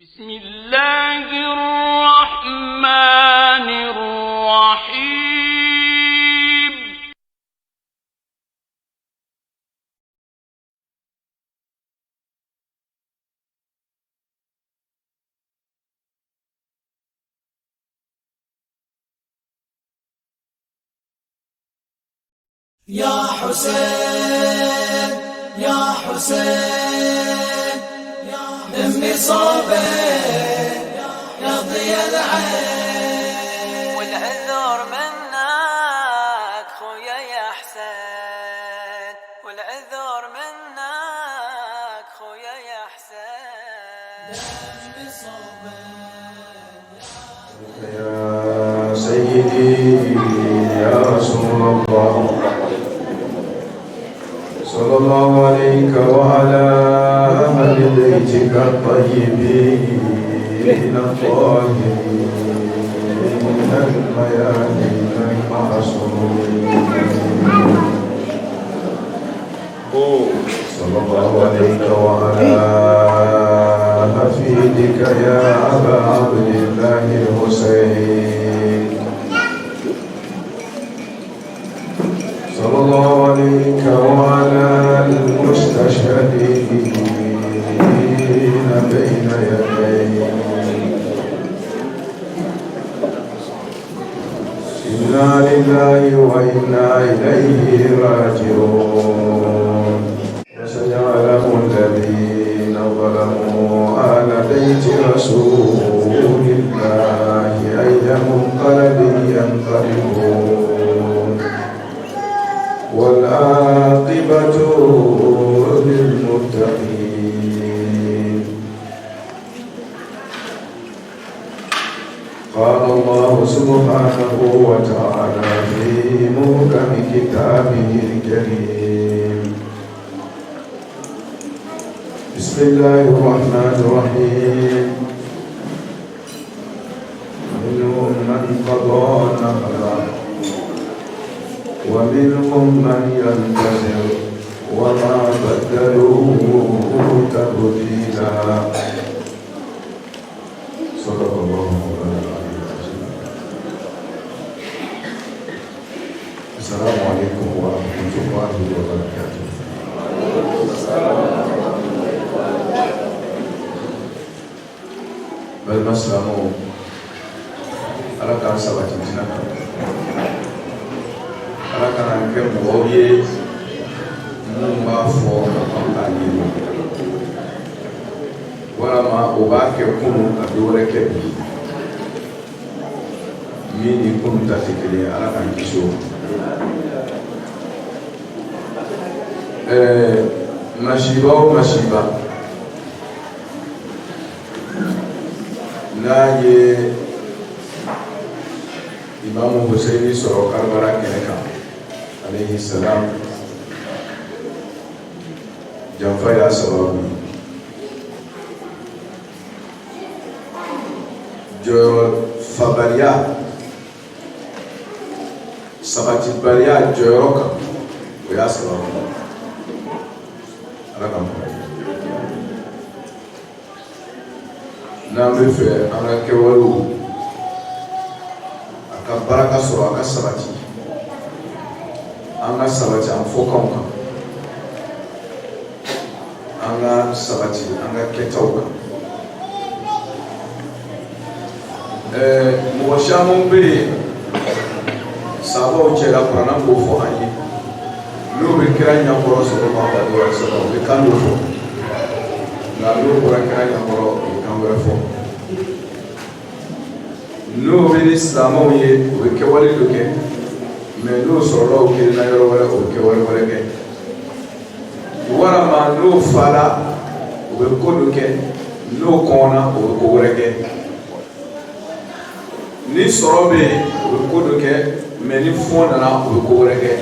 بسم الله الرحمن الرحيم. يا حسين يا حسين دمي صوبك يا ضياء العين، والعذر منك خويا يا حسين، والعذر منك خويا يا حسين. دمي صوبك يا سيدي يا رسول الله صلى الله عليك وعلى أهل بيتك الطيبين الطاهرين الميامين المعصومين صلى الله عليك وعلى حفيدك يا أبا عبد الله الحسين صلى الله عليك وعلى المستشهدين بين يديك. إنا لله وإنا إليه راجعون. وسيعلم الذين ظلموا آل بيت رسول الله أي منقلب ينقلبون والعاقبة للمتقين. قال الله سبحانه وتعالى في محكم كتابه الكريم: بسم الله الرحمن الرحيم. منهم من قضى نحره ومنهم من ينتظر وما بدلوا تبديلا. صدق الله العلي العظيم. السلام عليكم ورحمة الله وبركاته. بل مسلموا على كان سبعة جنة ala kana kɛ mɔgɔw ye minnu b'a fɔ k'a ye walama o b'a kɛ kunun ka dɔ wɛrɛ kɛ bi min ni kunun ta tɛ kelen ye. Ala k'an kisi o ma. Masiba o masiba n'a ye Imamu Hussein sɔrɔ Karabala kɛnɛ kan alayhi salam, janfa y'a sababu ye. Jɔyɔrɔfabaliya, sabatibaliya jɔyɔrɔ kan, o y'a sababu ye. Ala k'an bɔ n'an bɛ fɛ an ka kɛwalew a ka baraka sɔrɔ, a ka sabati, an ka sabati an fɔkanw kan, an ka sabati an ka kɛtaw kan. Mɔgɔ caman bɛ yen sahabaw cɛla Kuranɛ b'o fɔ an ye, n'o bɛ kira ɲɛkɔrɔ sallallahu alaihi wa sallam, u bɛ kan dɔ fɔ, nka n'o bɔra kira ɲɛkɔrɔ u bɛ kan wɛrɛ fɔ. N'o bɛ ni silamɛw ye u bɛ kɛwale dɔ kɛ, mɛ n'o sɔrɔla o kelenna yɔrɔ wɛrɛ o bɛ kɛwale wɛrɛ kɛ. Walama n'o fala u bɛ ko dɔ kɛ, n'o kɔnna o bɛ ko wɛrɛ kɛ. Ni sɔrɔ bɛ yen u bɛ ko dɔ kɛ, mɛ ni fɔn nana u bɛ ko wɛrɛ kɛ.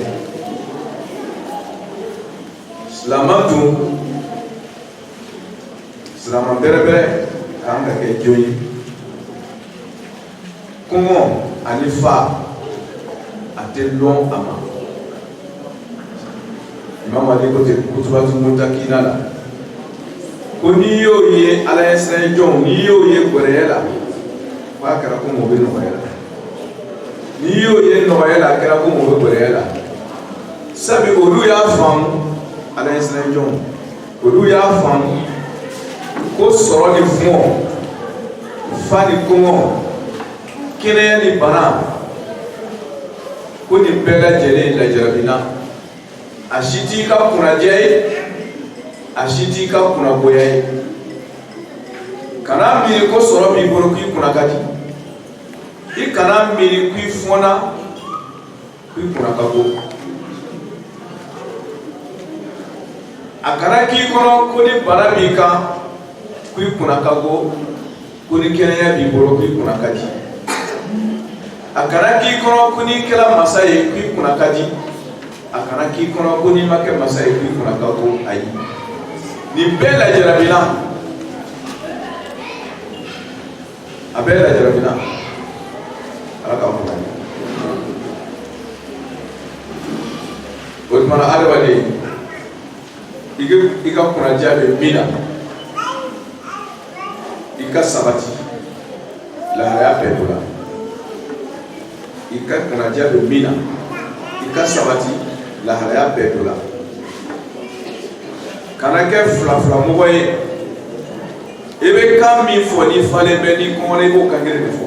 Silamɛ dun, silamɛ bɛrɛbɛrɛ kan ka kɛ jɔn ye. Kɔngɔ ani fa a tɛ lɔn a ma. Imam Ali ko ten kutubatu mutakina la ko n'i y'o ye ala ye sira jɔnw n'i y'o ye gɔrɛya la f'a kɛra ko mɔgɔ bɛ nɔgɔya la n'i y'o ye nɔgɔya la a kɛra ko mɔgɔ bɛ gɔrɛya la sabu olu y'a faamu ala ye sira jɔnw olu y'a faamu ko sɔrɔ ni fɔn fa ni kɔngɔ kɛnɛya ni bana ko nin bɛɛ lajɛlen lajarabina a si t'i ka kunnadiya ye a si t'i ka kunnagoya ye kana miiri ko sɔrɔ b'i bolo k'i kunna ka di i kana miiri k'i fɔnna k'i kunna ka go a kana k'i kɔnɔ ko ni bana b'i kan k'i kunna ka go ko ni kɛnɛya b'i bolo k'i kunna ka di a kana k'i kɔnɔ ko n'i kɛra masa ye k'i kunna ka di a kana k'i kɔnɔ ko n'i ma kɛ masa ye k'i kunna ka go ayi nin bɛɛ lajarabina a bɛɛ lajarabina ala k'an fɔ o tuma na adamaden i ka kunnadiya bɛ min na i ka sabati laharaya bɛɛ dɔ la i ka kunnadiya bɛ min na i ka sabati laharaya bɛɛ dɔ la kana kɛ filafilamɔgɔ ye i bɛ kan min fɔ ni falen bɛ ni kɔngɔ i b'o kan kelen de fɔ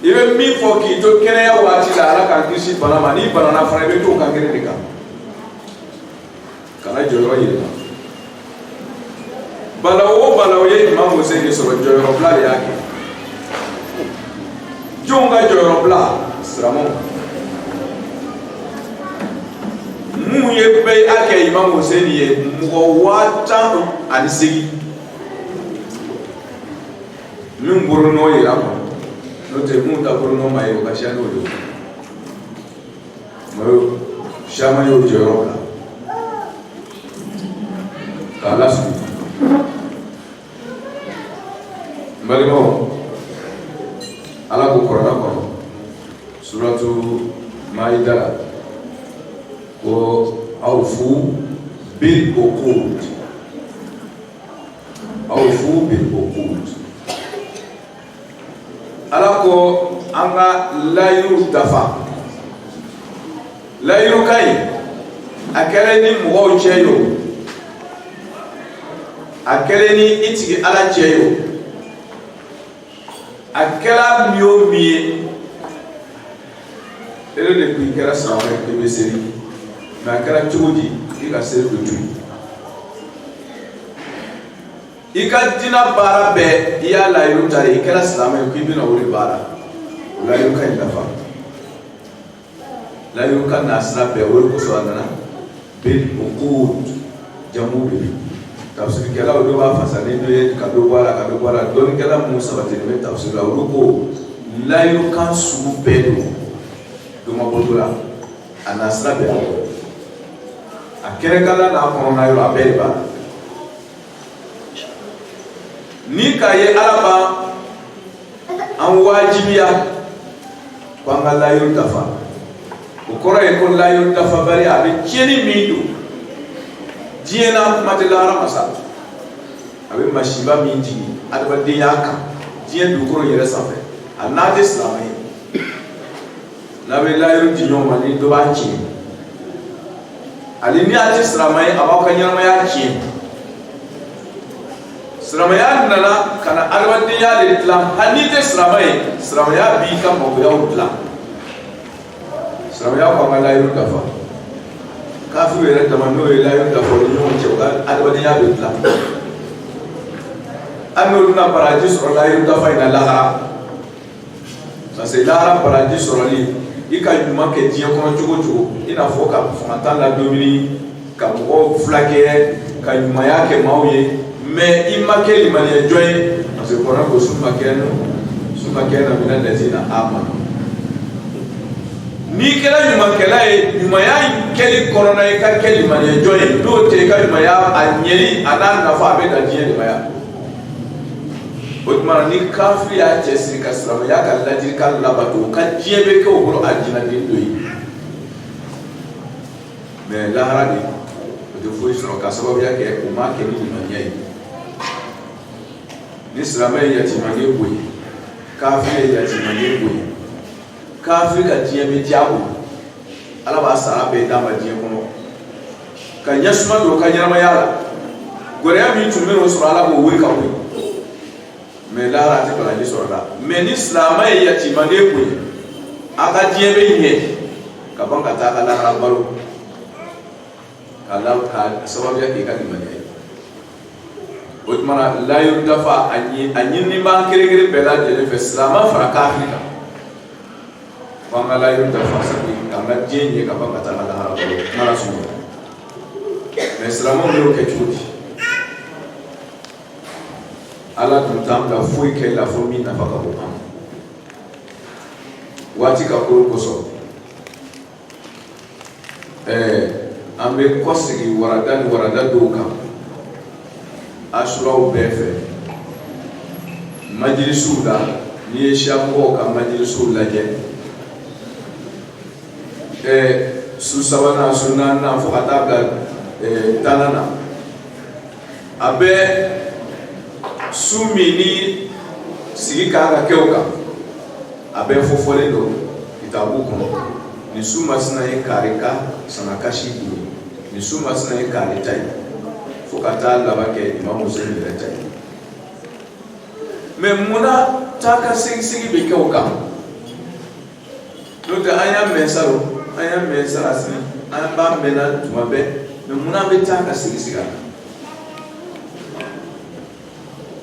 i bɛ min fɔ k'i to kɛnɛya waati la ala k'an kisi bana ma n'i banana fana i bɛ to o kan kelen de kan kana jɔyɔrɔ yɛlɛma bala o bala o ye Imam Hussein de sɔrɔ jɔyɔrɔbila de y'a kɛ jɔnw ka jɔyɔrɔbila silamɛw mun ye bɛɛ a kɛ Imam Hussein ye mɔgɔ 10,008 min bɔra n'o ye la n'o tɛ mun ta bɔra n'o ma ye o ka siya n'o ye o siya y'o jɔyɔrɔ bila k'a lasigi n balimaw ala ko kɔrɔna kɔnɔ suratu Maida la ko awfu bil uqud ala ko an ka layiru dafa layiru ka ɲi a kɛra ni mɔgɔw cɛ ye o a kɛra ni i tigi ala cɛ ye o a kɛra min o min ye ele de ko i kɛra silamɛ i bɛ seli mɛ a kɛra cogo di i ka seli bɛ to yen i ka diinɛ baara bɛɛ i y'a layiru ta de i kɛra silamɛ k'i bɛna o de baara o layiru ka ɲi dafa layiru ka n'a sira bɛɛ o de kosɔn a nana bil uqud jamu de don tafsirikɛlaw dɔ b'a fasa ni dɔ ye ka dɔ bɔ a la ka dɔ bɔ a la dɔnnikɛla minnu sabatilen bɛ tafsir la olu ko layiru kan sugu bɛɛ don dɔ ma bɔ dɔ la a n'a sira bɛɛ a kɛrɛnkɛla n'a kɔnɔna yɔrɔ a bɛɛ de b'a la ni k'a ye ala ma an wajibiya ko an ka layiru dafa o kɔrɔ ye ko layiru dafabali a bɛ tiɲɛni min don diɲɛ na kuma tɛ lahara masa a bɛ masiba min jigin adamadenya kan diɲɛ dugukolo yɛrɛ sanfɛ a n'a tɛ silamɛ ye n'a bɛ layiru di ɲɔgɔn ma ni dɔ b'a tiɲɛ ale ni a tɛ silamɛ ye a b'aw ka ɲɛnamaya tiɲɛ silamɛya nana ka na adamadenya de dilan hali n'i tɛ silamɛ ye silamɛya b'i ka magoyaw dilan silamɛya ko an ka layiru dafa kafiri yɛrɛ dama n'o ye layiru dafa ni ɲɔgɔn cɛ u ka adamadenya bɛ dilan hali n'olu na baraji sɔrɔ layiru dafa in na lahara parce que lahara baraji sɔrɔli i ka ɲuman kɛ diɲɛ kɔnɔ cogo o cogo i n'a fɔ ka fangatan ladomini ka mɔgɔw fulakɛ ka ɲumanya kɛ maaw ye mais i ma kɛ limaniya jɔn ye parce que kɔrɔ ko suma kɛ na mina lɛzina amanu n'i kɛra ɲumankɛla ye ɲumanya in kɛli kɔnɔna i ka kɛ limaniya jɔn ye n'o tɛ i ka ɲumanya a ɲɛli a n'a nafa a bɛ na diɲɛ de ma yan o tuma ni kafiri y'a cɛsiri ka silamɛya ka ladilikan labato ka diɲɛ bɛ kɛ o bolo a jinaden dɔ ye mais lahara de o tɛ foyi sɔrɔ ka sababuya kɛ o m'a kɛ ni limaniya ye ni silamɛ ye yatimanden bonya kafiri ye yatimanden bonya kafiri ka diɲɛ bɛ diya o ala b'a sara bɛɛ d'a ma diɲɛ kɔnɔ ka ɲɛsuma don o ka ɲɛnamaya la gɔlɛya min tun bɛ n'o sɔrɔ ala b'o wuli ka bɔ yen mais lahara a tɛ balaji sɔrɔ la mais ni silamɛ ye yatimanden bonya a ka diɲɛ bɛ ɲɛ ka ban ka taa ka lahara balo ka sababuya k'i ka limaniya ye o tuma na layiru dafa a ɲinini b'an kelen-kelen bɛɛ lajɛlen fɛ silamɛ fara kafiri kan f'an ka layiru dafa sabu k'an ka diɲɛ ɲɛ ka ban ka taa ka lahara balo n'ala sɔnna mais silamɛw y'o kɛ cogo di ala tun t'an bila foyi kɛ la fo min nafa ka bon an ma waati ka koro kosɔn an bɛ kɔsegi warada ni warada dɔw kan asuraw bɛɛ fɛ majilisiw la n'i ye siyamɔgɔw ka majilisiw lajɛ su sabanan su naaninan fo ka taa bila tannan na a bɛ su min ni sigi kan ka kɛ o kan a bɛɛ fɔfɔlen don kitabu kɔnɔ ni su masina ye kari ka sanakasi bolo ni su masina ye kari ta ye fo ka taa laban kɛ Imam Hussein yɛrɛ ta ye mais munna taa ka segin bɛ kɛ o kan n'o tɛ an y'a mɛn salon an y'a mɛn salasi an b'a mɛnna tuma bɛɛ mais munna an bɛ taa ka segin a kan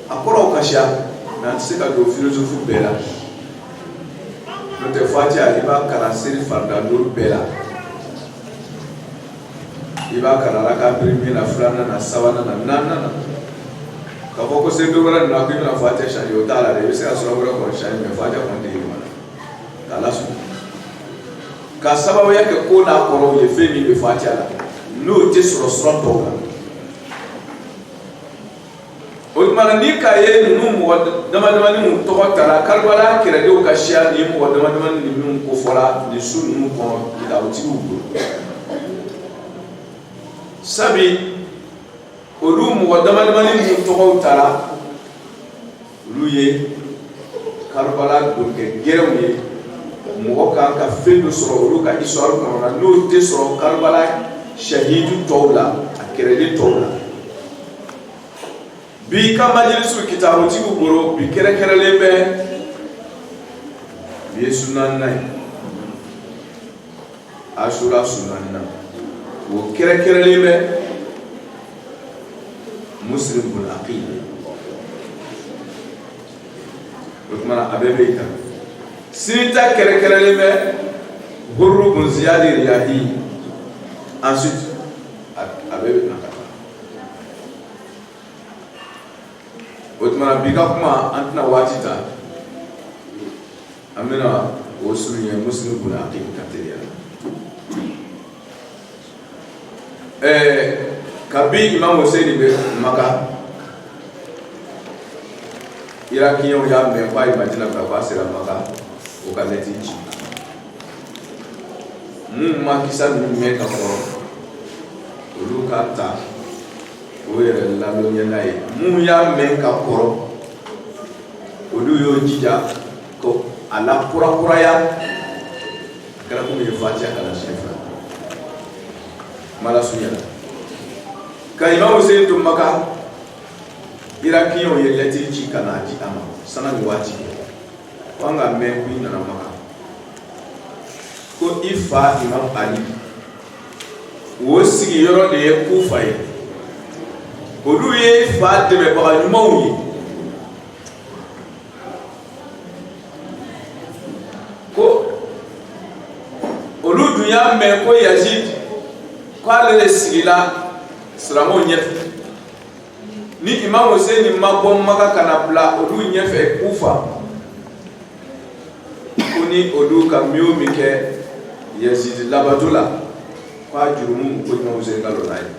a kɔrɔw ka siya mais an tɛ se ka don philosophe bɛɛ la n'o tɛ Fatiha i b'a kalan seli farida duuru bɛɛ la i b'a kalan raka birimi na filanan na sabanan na naaninan na k'a fɔ ko seli dɔ wɛrɛ nana ko i bɛna Fatiha changer o t'a la dɛ i bɛ se ka sura wɛrɛ kɔni changer mais Fatiha kɔni tɛ yɛlɛma k'Ala sɔn ka sababuya kɛ ko n'a kɔrɔw ye fɛn min bɛ Fatiha la n'o tɛ sɔrɔ sura tɔw la o tuma na ni k'a ye ninnu mɔgɔ damadamani minnu tɔgɔ tara Karibala kɛlɛdenw ka siya ni mɔgɔ damadamani ninnu kofɔla nin su ninnu kɔnɔ kitabutigiw bolo sabi olu mɔgɔ damadamani minnu tɔgɔw tara olu ye Karibala donkɛ gɛrɛw ye mɔgɔ kan ka fɛn dɔ sɔrɔ olu ka histoire kɔnɔ n'o tɛ sɔrɔ Karibala shahidu tɔw la a kɛlɛden tɔw la bi ka majlisu kitabutigiw bolo bi kɛrɛnkɛrɛnlen bɛ bi ye su naaninan ye Asura su naaninan o kɛrɛnkɛrɛnlen bɛ Muslim bun Aqil o tuma na a bɛɛ bɛ yen kan sini ta kɛrɛnkɛrɛnlen bɛ Hurru bun Ziyadi Riyahi ensuite a bɛɛ bɛ na o tuma na bi ka kuma an tɛna waati ta an bɛna o surunya Muslim bun Aqil ka teliya kabi Imam Hussein bɛ Maka Irakiɲɛw y'a mɛn k'a ye Madina bila k'a sera Maka o ka lɛti ci mun ma kisa ninnu mɛn ka kɔrɔ olu ka ta o yɛrɛ ladɔnyala ye mun y'a mɛn ka kɔrɔ olu y'o jija ko a la kurakuraya a kɛra komi ye Fatiha kalan siɲɛ fila mala sunyala ka Imam Hussein to Maka Irakiɲɛw ye lɛtiri ci ka n'a di a ma sanni waati ko an ka mɛn ko i nana Maka ko i fa Imam Ali o sigiyɔrɔ de ye Kufa ye olu ye fa dɛmɛbaga ɲumanw ye ko olu dun y'a mɛn ko Yazid k'ale de sigila silamɛw ɲɛfɛ ni Imam Hussein ma bɔ Maka kana bila olu ɲɛfɛ Kufa ko ni olu ka miyo min kɛ Yazid labato la k'a jurumu ko Imam Hussein ka lɔnna ye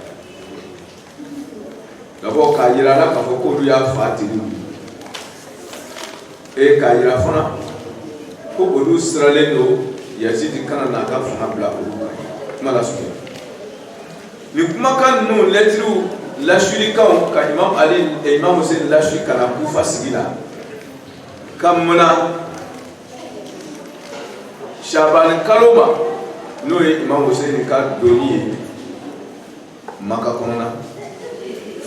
d'abord k'a yira la k'a fɔ k'olu y'a fa teliw k'a yira fana ko olu siralen don Yazid kana n'a ka fanga bila olu kan kuma la sugu ni kuma kan nu lettre la shurikaw ka imam ali e imam hussein la shurika na kufa sigila kamuna shaban kaloma no e imam hussein ka doni maka kona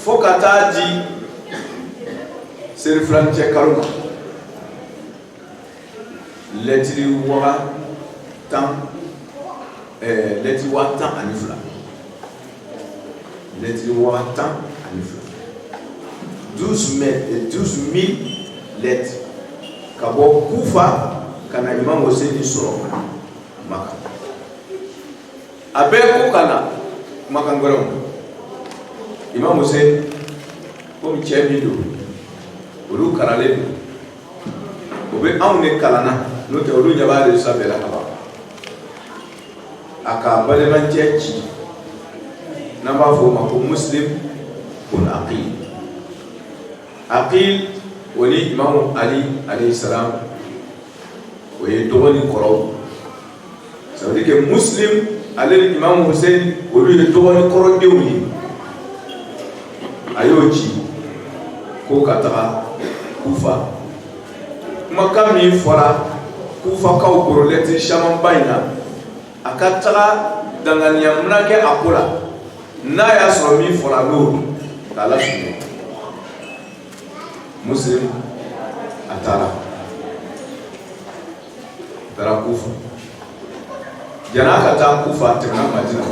fokata di ser franche kaloma lettre wa tan lettre wa tan anifla lettre wa tan anifla 12,000 lettres kabo kufa kana imam hussein soro maka abe ko kana maka ngoro imam hussein ko mi chemido olu karale obe awne kalana no te olu nyaba de sabela kaba aka bale man chechi na ba fo ma ko muslim kun aqil wali imam ali alayhi salam o ye dogoni koro ça veut dire que muslim ale imam hussein o ye dogoni koro dewni ayoji ko kata kufa kuma mi fora kufa kaw boroleti shaman bayna akatara dangania mnake akola na ya so mi fora lo kala sunu muslim atara kufa jana kata kufa tena madina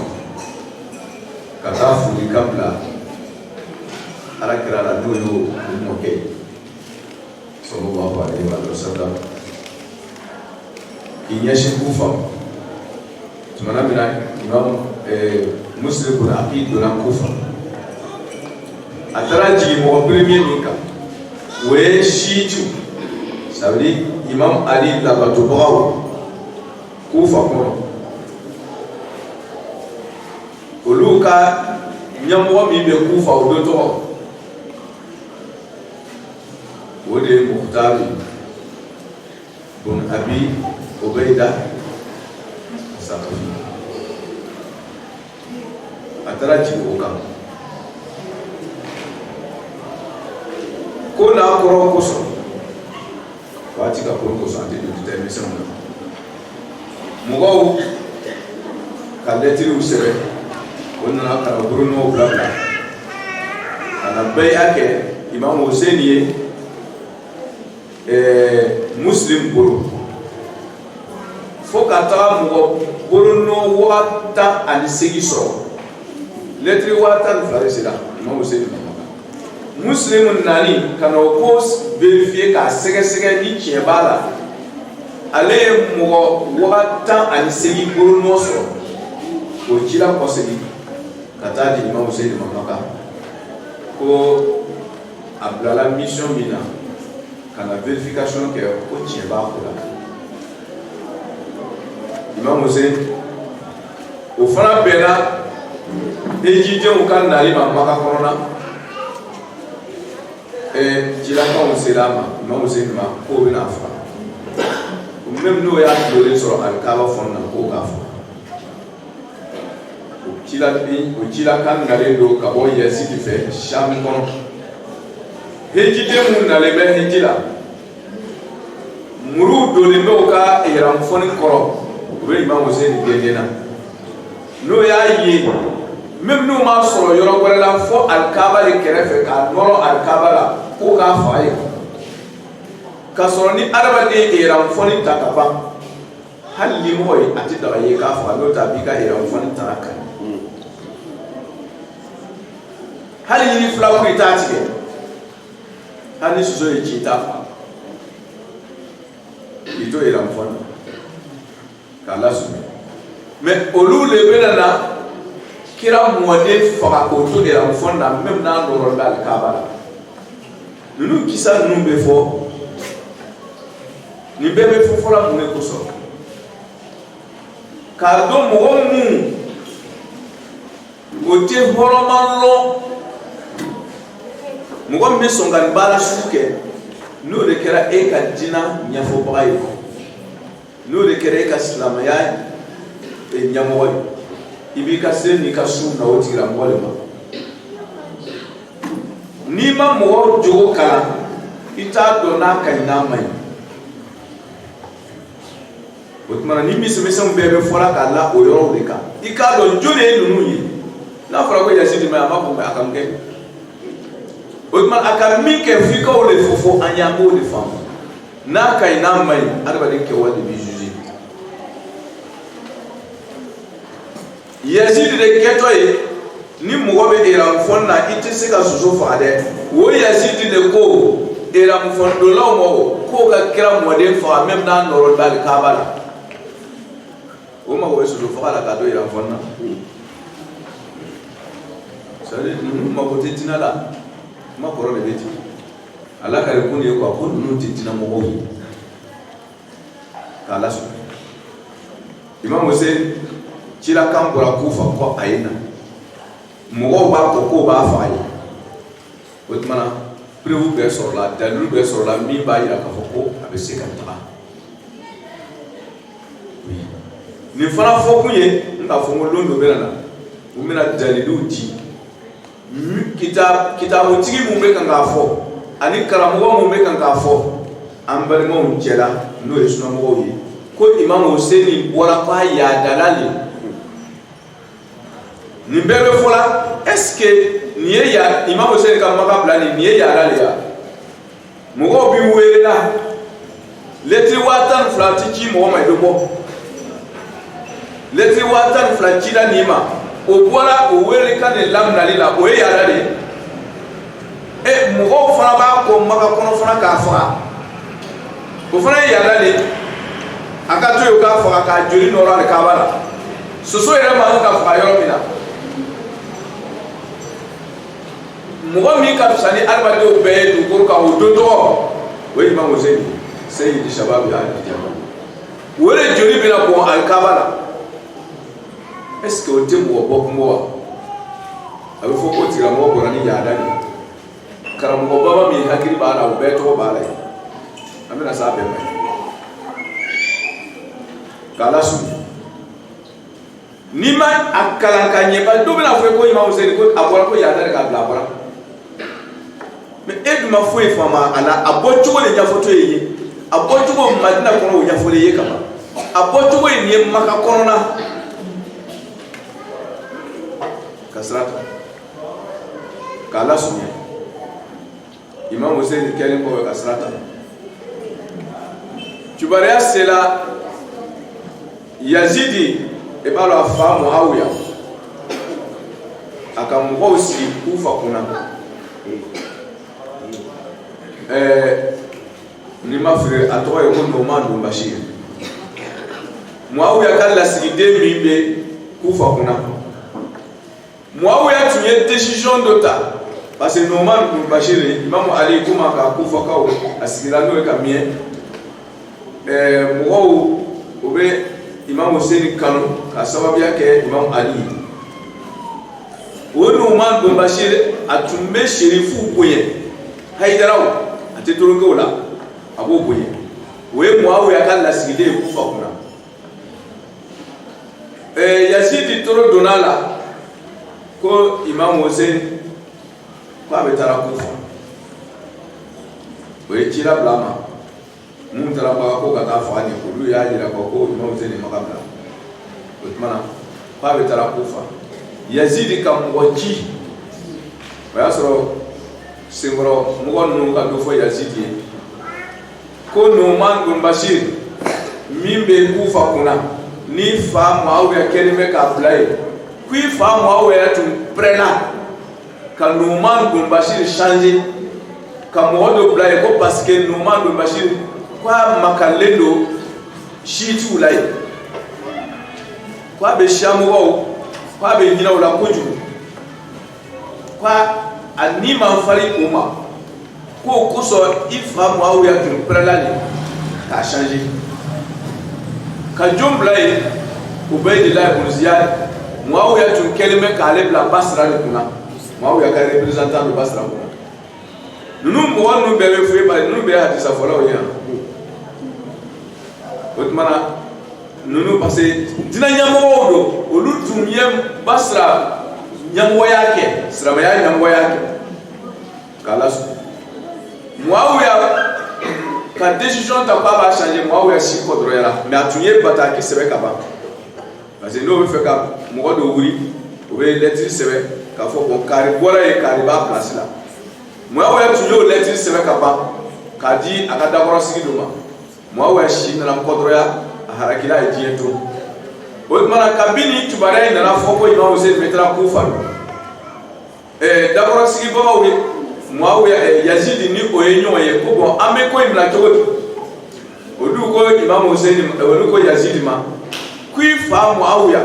kata fuli kabla arakira la doyo moke sallallahu alaihi wa sallam inyashi kufa tumana mina imam muslim kuna aqid na kufa ataraji mo premier nika we shitu sabri imam ali la batubaw kufa ko oluka nyamwa mi be kufa odoto wode muhtari bun abi ubayda saqafi ataraji oka ko na koro koso wati ka koro koso ante de determination mugaw kalletiri usere wonna ka bruno blabla ana bay ake imam hussein muslim buru fokata mo buru no wata ani segi so letri wata farisida imam hussein muslim nani kana ko vérifier ka sege ni kiebala ale mo wata ani segi buru no so ko jira ko segi kata di imam hussein mamaka ko ablala mission mina kana vérification que o tieba ko la imam hussein o fana bena eji je o kan nali mamaka korona jila ka o selama imam hussein ma ko bina fa même no ya dole sur alkaba fonna ko ka fa o jila kan nali do ka bo yesi fe sham kono hejide mun nale be hejila muru dole me o ka eram foni koro we imam hussein gendena no ya yi même no ma soro yoro wala fo alkaba le kerefe ka noro alkaba la ko ka faye ka soro ni araba de eram foni takaba halli moy ati da ye ka fa no ta bi ka eram foni taraka halli ni flaw ko itati hani suzo yechita ito ila mfano kala sume me olule benana kira mwade faka oto ila mfano même na ndoro dal kabala nunu kisa numbe fo ni bebe fo fola mune koso kardo mo mu ote horomanlo mugo me songan bala suke no de kera e ka dina nyafo bayo no de kera e ka islamaya e nyamoy ibi ka se ni ka su na o tira mo le ma ni ma mo jogo kala ita do na ka na mai o tuma ni mi se bebe fora ka la o yoro de ka ika do jole nunu yi na fora ko Yazidi ma ko ba akam ke o tuma akam mi ke fi ko le fofo anya ko le fam na ka na mai arba de ke wadi bi juji Yazidi de keto yi ni mo be era fonna ite se ka soso fa de wo Yazidi de ko era mo fondo la mo ko ka kira mo de fa même na noro dal kabala o ma wo soso fa la ka do era fonna sare nu ma ko titina la ma ko ro de beti ala ka ko ni ko nu titina mo wo ka la so Imam Hussein chila kambura kufa ko ayina mo ba ko ba fa yi o tmana prévu be sur la dalil be sur la mi ba ira ka ko abe se kan ta ni fara fo kunye nda fo mo londo be na o mina dalilu di kitabu tigi mu be kan ga fo ani karamo mu be kan ga fo ambal mo jela no esuna mo yi ko Imam Hussein bora pa ya dalali ni bebe fola est-ce que ni ya Imam Hussein ka maka blani ni ya la ya mo bi wela letri watan flati ki mo ma do letri watan flati da nima o bora o wele kan lamna lila o ya la de e mo fana ba ko maka kono fana ka fa ko fana ya la de aka to yo ka fa ka jori no ra ka bala soso ere ma ka fa yo mina mo mi ka sani albade o be du ko ka o dodo we Imam Hussein sayyid shabab ya jama wole jori bina ko al kabala est-ce que o tem wo bok mo abi fo ko tira mo ko rani ya dani karam ko baba mi hakiri bala o be to bala amina sabe mai kala su nima akala kanye ba do bina fo ko Imam Hussein ko abora ko ya dani ka bla bora mais eduma foi fama ala abocho le nyafoto yi abocho ko madina kono nyafole yi kama abocho ko ni maka kono na kasrata kala sunya Imam Hussein kele ko kasrata tubaria sela Yazidi e balo afa Muawiya akamwo si kufa kuna ni mafre atoa yo Nu'man bin Bashir Muawiya kala sigide mibe kufa kuna Muawiya tunye décision d'ota parce que Nu'man bin Bashir Imam Ali kuma ka kufa ka asigira no ka mie mo obe Imam Hussein kanu ka sababu yake Imam Ali o Nu'man bin Bashir atumbe sherifu boye haidaraw ate torongo la abo boye we Muawiya kala sigide kufa kuna Yazidi toro donala ko Imam Hussein kwa betara kufa we chira blama muntara ko kata fani ko lu ya jira ko Imam Hussein makabla utmana kwa betara kufa Yazidi kam waji bayasro singoro mugon ka do fo Yazidi ko Nu'man bin Bashir mimbe kufa kuna ni fa Muawiya kelime ka blai kui fa Muawiya tum prena ka Nu'man bin Bashir changer ka modo blai ko parce que Nu'man bin Bashir kwa makalendo shitu lai kwa be shamu wao kwa be nyina wala koju kwa anima fari uma ko kuso ifa Muawiya tum prena ni ka changer ka jumblai Ubaydillah ibn Ziyad Muawiya tun kelime ka ale bla Basra ni kuna Muawiya ka représentant de Basra kuna nunu mo wonu bebe fuye ba nunu be hadisa fola o ya otmana nunu parce que dina ɲɛmɔgɔw don olu tun ye ba sira ɲɛmɔgɔya kɛ silamɛya ɲɛmɔgɔya kɛ k'Ala sɔn Muawiya ka décision ta k'a b'a changer Muawiya si kɔdɔrɔyara mais a tun ye bataki sɛbɛ ka ban parce que n'o bɛ fɛ ka mɔgɔ dɔ wuli o bɛ lettre sɛbɛ k'a fɔ bon kari bɔra yen kari b'a place la Muawiya tun y'o lettre sɛbɛ ka ban k'a di a ka dakɔrɔsigi dɔ ma Muawiya si nana kɔdɔrɔya a harakila ye diɲɛ to o tuma na kabini kibaruya in nana fɔ ko Imam Hussein bɛ taa Kufa dakɔrɔsigibagaw ye Muawiya Yazid ni o ye ɲɔgɔn ye ko bon an bɛ ko in bila cogo di olu ko Imam Hussein olu ko Yazid ma ko i fa Muawiya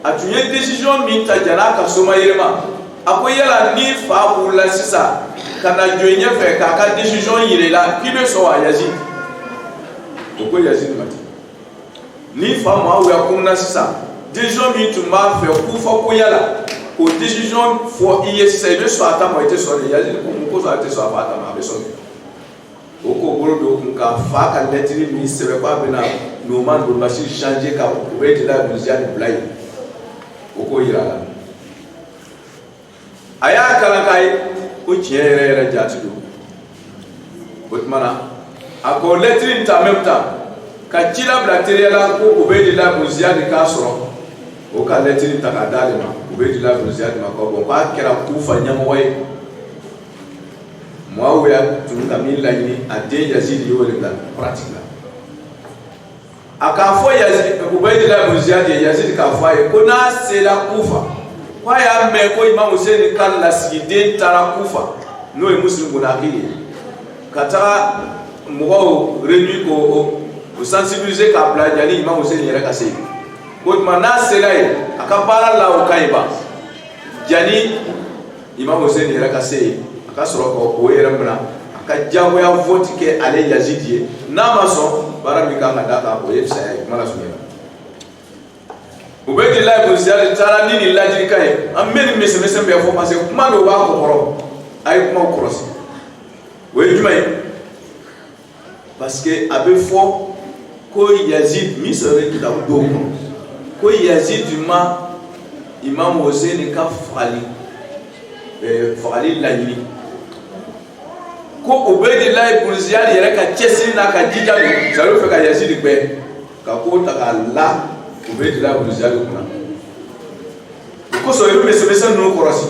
a tun ye décision min ta jana ka soma yɛlɛma a ko yala ni fa b'ula sisan ka na jɔ ɲɛfɛ k'a ka décision yira i la k'i bɛ sɔn wa Yazid o ko Yazid ma ten ni fa Muawiya kunna sisan décision min tun b'a fɛ Kufa ko yala o décision fɔ i ye sisan i bɛ sɔn a ta ma i tɛ sɔn de Yazid ko mun kosɔn a tɛ sɔn a fa ta ma a bɛ sɔn o k'o bolo don kun ka fa ka lettre min sɛbɛn k'a bɛna Numan bin Bashir changer ka Ubaydillah bin Ziyad bila yen o k'o yira a la a y'a kalan k'a ye ko tiɲɛ yɛrɛ yɛrɛ jati don o tuma na a ko lettre in ta en même temps ka ci labila teriya la ko Ubaydillah bin Ziyad k'a sɔrɔ o ka lettre in ta k'a d'ale ma Ubaydillah bin Ziyad ma ko bon k'a kɛra Kufa ɲɛmɔgɔ ye Muawiya tun ka min laɲini a den Yazid y'o de bila pratique la a k'a fɔ Ubaydillah bin Ziyad ye Yazid k'a fɔ a ye ko n'a sera Kufa ko a y'a mɛn ko Imam Hussein ka lasigiden taara Kufa n'o ye Muslim bin Aqil ye ka taga mɔgɔw réunir ko sensibiliser k'a bila jani Imam Hussein yɛrɛ ka se yen o tuma n'a sera yen a ka baara la o ka ɲi ban jani Imam Hussein yɛrɛ ka se yen a ka sɔrɔ k'o yɛrɛ minɛ a ka diyagoya vote kɛ ale Yazid ye n'a ma sɔn baara min kan ka d'a kan o ye fisaya ye kuma la surunya Ubaydillah bin Ziyad taara ni nin ladilikan ye an bɛ nin misɛnmisɛn bɛɛ fɔ parce que kuma dɔw b'a kɔkɔrɔ a ye kumaw kɔlɔsi o ye jumɛn ye parce que a bɛ fɔ ko Yazid min sɔrɔ kitabu dɔw kɔnɔ ko Yazid ma Imam Hussein ka fagali laɲini ko Ubaydillah bin Ziyad yɛrɛ ka cɛsiri n'a ka jija don salo fɛ ka Yazid gbɛ ka ko ta k'a la Ubaydillah bin Ziyad kunna o kosɔn i bɛ misɛnmisɛn ninnu kɔlɔsi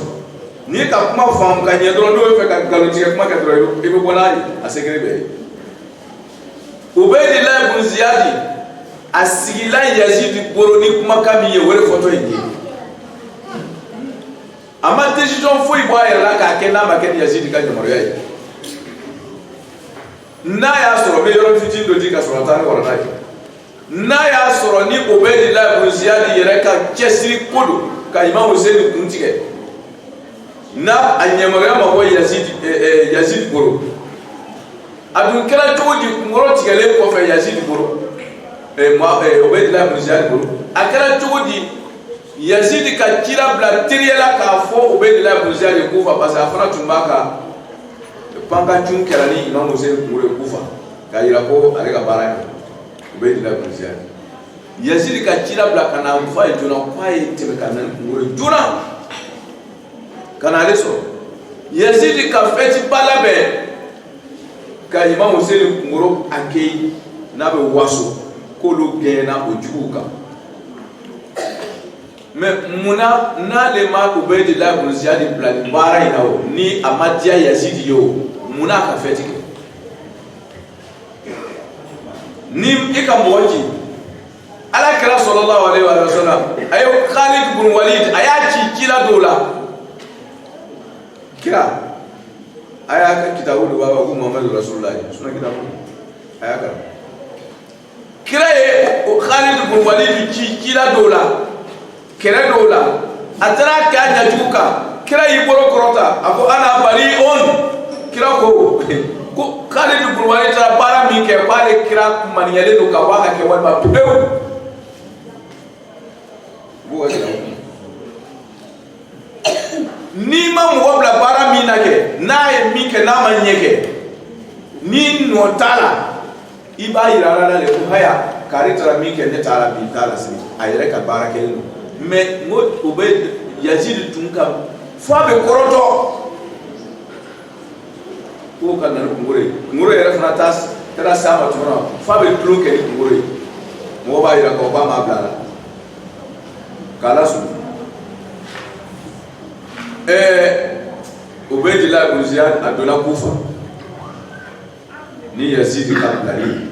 n'i ka kuma faamu ka ɲɛ dɔrɔn n'o bɛ fɛ ka nkalontigɛ kuma kɛ dɔrɔn i bɛ bɔ n'a ye a sekere bɛɛ ye Ubaydillah bin Ziyad a sigila Yazid bolo ni kumakan min ye o de fɔtɔ ye a ma décision foyi bɔ a yɛrɛ la k'a kɛ n'a ma kɛ ni Yazid ka yamaruya ye n'a y'a sɔrɔ n bɛ yɔrɔ fitinin dɔ di ka sɔrɔ a taa ni wɔrɔ n'a ye n'a y'a sɔrɔ ni Ubaydillah bin Ziyad yɛrɛ ka cɛsiri ko don ka Imam Hussein kun tigɛ n'a a yamaruya ma bɔ Yazid bolo a dun kɛra cogo di kunkɔrɔ tigɛlen kɔfɛ Yazid bolo Ubaydillah bin Ziyad bolo a kɛra cogo di Yazid ka cira bila teriya la k'a fɔ Ubaydillah bin Ziyad ye Kufa parce que a fana tun b'a ka pankacun kɛra ni Imam Hussein kunkolo ye Kufa k'a yira ko ale ka baara ye Ubaydillah bin Ziyad Yazid ka cira bila ka na f'a ye joona k'a ye tɛmɛ ka na ni kunkolo ye joona ka na ale sɔrɔ Yazid ka fɛti ba labɛn ka Imam Hussein kunkolo accueilli n'a bɛ waso k'olu gɛnna o juguw kan mais munna n'ale ma Ubaydillah bin Ziyad bila nin baara in na o ni a ma diya Yazid ye o munna a ka fɛti kɛ ni i ka mɔgɔ ci Alakira sallallahu alaihi wa sallam a ye Khalid bin Walid a y'a ci la dɔw la kira a y'a ka kitabu dɔ b'a fɔ ko Muhammadu Rasulullah sunna kitabu a y'a kalan kira ye Khalid bin Walid ci la dɔw la kɛrɛ dɔw la a taara kɛ a ɲajugu kan kira y'i bolo kɔrɔta a ko ana bari'un kira ko Khalid bin Walid taara baara min kɛ k'ale kira maniyalen don ka bɔ a ka kɛ walima pewu n'i ma mɔgɔ bila baara min na kɛ n'a ye min kɛ n'a ma ɲɛ kɛ ni nɔ t'a la i b'a yira ala la de ko haya kari tara min kɛ ne taara bi t'a la sini a yɛrɛ ka baara kelen don mais n ko o bɛ Yazidi tun ka fo a bɛ kɔrɔtɔ ko ka na ni kunkolo ye kunkolo yɛrɛ fana taara s'a ma tuma na fo a bɛ tulon kɛ ni kunkolo ye mɔgɔ b'a yira k'o b'a ma bila a la k'a lasun Ubaydillah ibn Ziyad a donna Kufa ni Yazidi ka bilali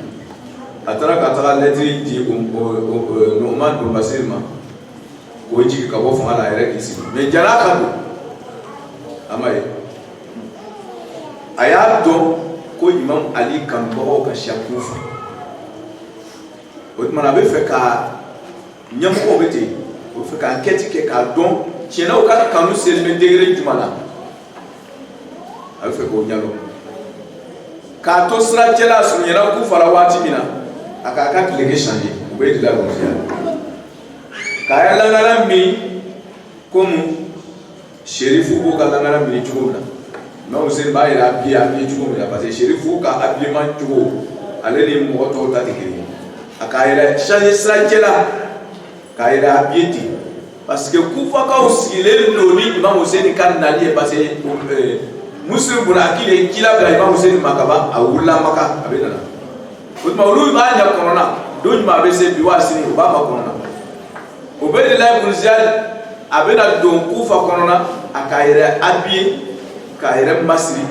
a taara ka taga lɛtiri di Nu'man bin Bashir ma k'o jigi ka bɔ fanga la a yɛrɛ k'i sigi mais jara ka don a ma ye a y'a dɔn ko Imam Ali kanubagaw ka siya Kufa o tuma na a bɛ fɛ ka ɲɛmɔgɔw bɛ ten o bɛ fɛ ka enquête kɛ k'a dɔn tiɲɛna o ka kanu selen bɛ degré jumɛn na a bɛ fɛ k'o ɲɛdɔn k'a to sirajɛla surunyana Kufa la waati min na a k'a ka tile kɛ changer Ubaydillah ibn Ziyad k'a ye langara min komi sherifu b'o ka langara min cogo min na Imam Hussein b'a yɛrɛ habillé cogo min na parce que sherifu ka habillement cogo ale ni mɔgɔ tɔw ta tɛ kelen ye a k'a yɛrɛ changer sirajɛla k'a yɛrɛ habillé ten parce que Kufakaw sigilen don ni Imam Hussein ka nali ye parce que Muslim bin Aqil ye kila bila Imam Hussein ma ka ban a wulila Maka a bɛ nana o tuma olu b'a ɲɛ kɔnɔna don jumɛn a bɛ se bi waa sini o b'a ma kɔnɔna Ubaydillah ibn Ziyad a bɛna don Kufa kɔnɔna a k'a yɛrɛ habillé k'a yɛrɛ masiri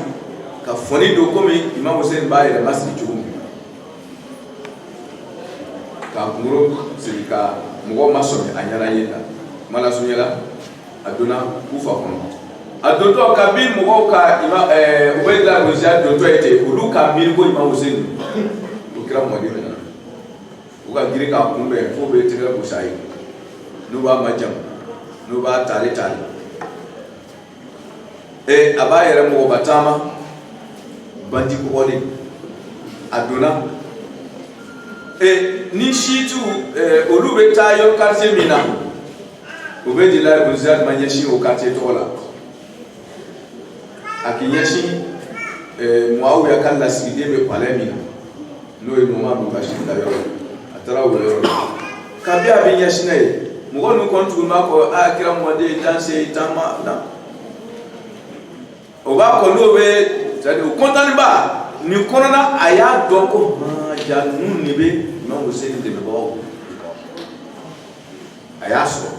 ka fɔni don komi Imam Hussein b'a yɛrɛ masiri cogo min k'a kunkolo siri ka mɔgɔw ma sɔmi a ɲɛna ye la kuma la sunyala a donna Kufa kɔnɔ a dontɔ kabini mɔgɔw ka Ubaydillah ibn Ziyad dontɔ ye ten olu ka miiri ko Imam Hussein o kɛra mɔden min na u ka girin k'a kunbɛn fo bɛ tɛgɛ gosi a ye n'u b'a majamu n'u b'a taali a b'a yɛrɛ mɔgɔba taama bandi kɔgɔlen a donna ni situ olu bɛ taa yɔrɔ quartier min na Ubaydillah ibn Ziyad ma ɲɛsin o quartier tɔgɔ la a k'i ɲɛsin Muawiya ka lasigiden bɛ palais min na n'o ye Nu'man bin Bashir la yɔrɔ a taara o yɔrɔ la kabi a bɛ ɲɛsin n'a ye mɔgɔ ninnu kɔni tuguni b'a fɔ a kɛra mɔden tan se tan ma na o b'a kɔ n'o bɛ c'est-à-dire o kɔntani ba nin kɔnɔna a y'a dɔn ko ja ninnu de bɛ Imam Hussein dɛmɛbagaw a y'a sɔrɔ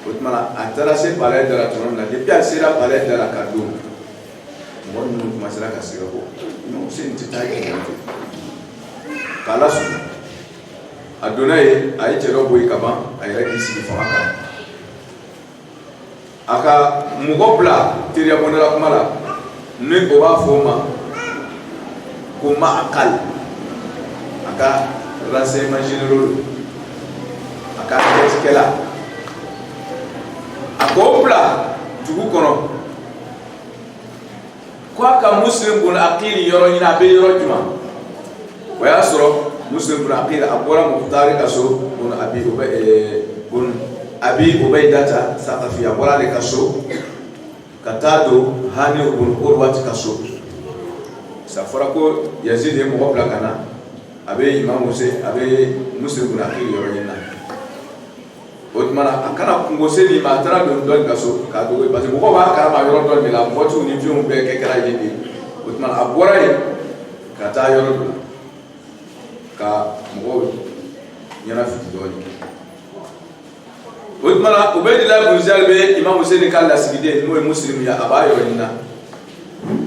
o tuma na a taara se palais da la tuma min na depuis a sera palais da la ka don mɔgɔ ninnu commencera ka siga ko Imam Hussein tɛ taa kɛ k'a lasɔrɔ a donna yen a ye cɛ dɔ bɔ yen ka ban a yɛrɛ k'i sigi fanga kan a ka mɔgɔ bila teriya bɔndala kuma la ni o b'a fɔ o ma ko Ma'akal a ka renseignements généraux a ka enquêtekɛla a k'o bila dugu kɔnɔ ko a ka Muslim bin Aqil yɔrɔ ɲini a bɛ yɔrɔ jumɛn o y'a sɔrɔ Muslim bin Aqil a bɔra Muhtari ka so bin Abi Ubaydata Saqafi a bɔra ale ka so ka taa don Hani bin Urwat ka so sa fɔra ko Yazid ye mɔgɔ bila ka na a bɛ Imam Hussein a bɛ Muslim bin Aqil yɔrɔ ɲini na o tuma na a kana kungo se nin ma a taara don dɔɔnin ka so k'a dogo parce que mɔgɔw b'a kalama yɔrɔ dɔ de la mɔtiw ni fɛnw bɛɛ kɛ kɛra yen de o tuma na a bɔra yen ka taa yɔrɔ dɔ la ka mɔgɔw ɲɛna fiti dɔɔnin o tuma na Ubaydillah ibn Ziyad bɛ Imam Hussein ka lasigiden n'o ye Muslim ye a b'a yɔrɔ ɲini na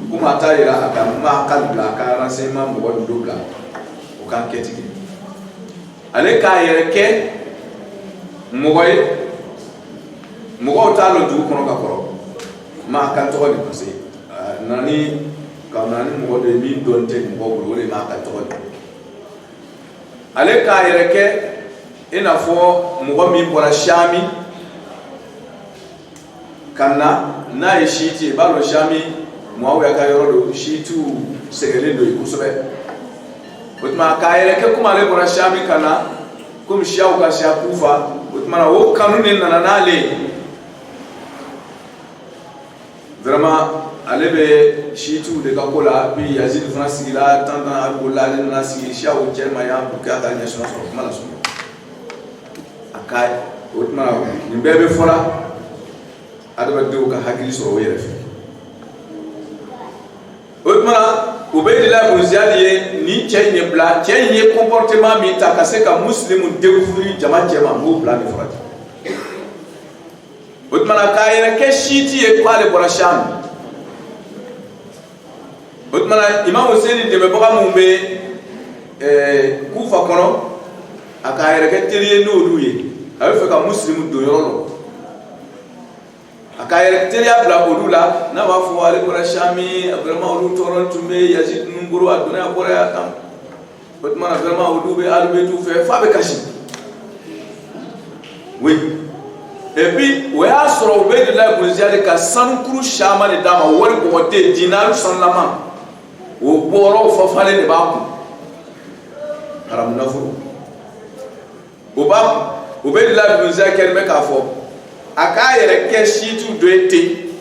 komi a t'a yira a ka Ma'akal bila a ka renseignement mɔgɔ dɔ bila o ka enquête kɛ ale k'a yɛrɛ kɛ mɔgɔ ye mɔgɔw t'a lɔn dugu kɔnɔ ka kɔrɔ Ma'akal tɔgɔ de parce que ka na ni mɔgɔ dɔ ye min dɔn tɛ mɔgɔw bolo o de ye Ma'akal tɔgɔ de ale k'a yɛrɛ kɛ i n'a fɔ mɔgɔ min bɔra Shami ka na n'a ye siiti ye i b'a dɔn Shami Muawiya ka yɔrɔ do siitiw sɛgɛnlen do yen kosɛbɛ o tuma k'a yɛrɛ kɛ komi ale bɔra Shami ka na komi siyaw ka siya Kufa o tuma na o kanu de nana n'ale vraiment alebe shitu de kakola bi Yazid fana sigila tanta albola le na sigi sha o chema ya buka ta nya so mala so akai otma ni bebe fola adaba de ka hakili so yere fe otma Ubaydillah ibn Ziyad ye ni chenye bla chenye comportement mi ta kase ka muslimu découvrir jama chema mo bla ni forati otma ka yere ke shiti e kwale bora sham otmana imam Hussein de beba mumbe kufa kono aka yere teriye no luye awe fe ka muslimu do yoro aka yere teriya bla odula na wa fo wale ko shami vraiment olu toron tumbe Yazid nguru aduna ko ya tam otmana vraiment odube albe tu fe fa be kashi oui et puis ouais a soro Ubaydillah ibn Ziyad ka sankuru shama le dama wori ko te dinaru sallama o boro fafale ne ba ku haram nafuru o ba Ubaydillah ibn Ziyad kerme ka fo aka yere ke shitu do ete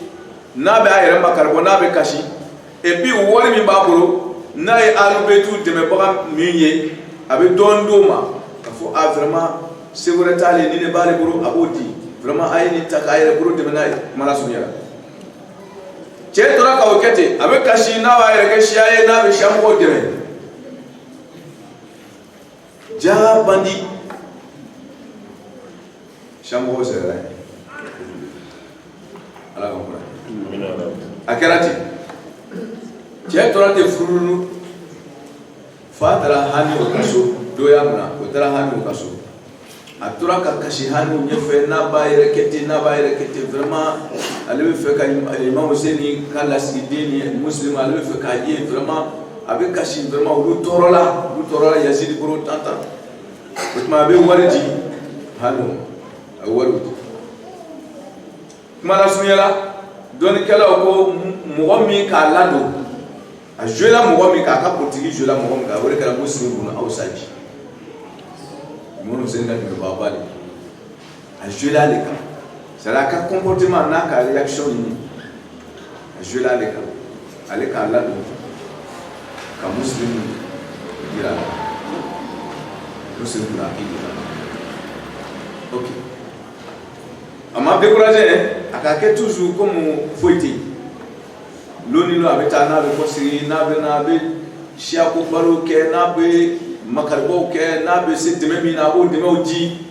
na ba yere makarbo na be kashi et puis wori mi ba boro na e alubetu de me ba miye abe dondo ma fo a vraiment sécurité ale ni ne ba le boro abodi vraiment ay ni takayere boro de na mala sunya che tora ka okete abe kashi na wa yere ke shiaye na be shambo deme ja bandi shambo sera ala ko akerati che tora te furulu fatara hani okaso doya muna otara hani okaso atura ka kashi hani nyefe na ba yere kete vraiment ale fe ka imam Hussein kala sidini muslim ale fe ka ye vraiment avec kashi vraiment lu torola Yazid bro tanta utma be warji hanu awalu mala sunyala don kala ko muwami ka lado a jela muwami ka potigi jela muwami ka wore kala muslim bro outside mon Hussein ka be babali a jela le ka c'est là que comportement n'a qu'à réaction ni je la le ka ale ka la do ka muslim dira muslim na dira ok ama décourager aka ke toujours comme foiti loni lo abeta na be kosiri na be shia ko baro ke na be makarbo ke na be se deme na o deme o di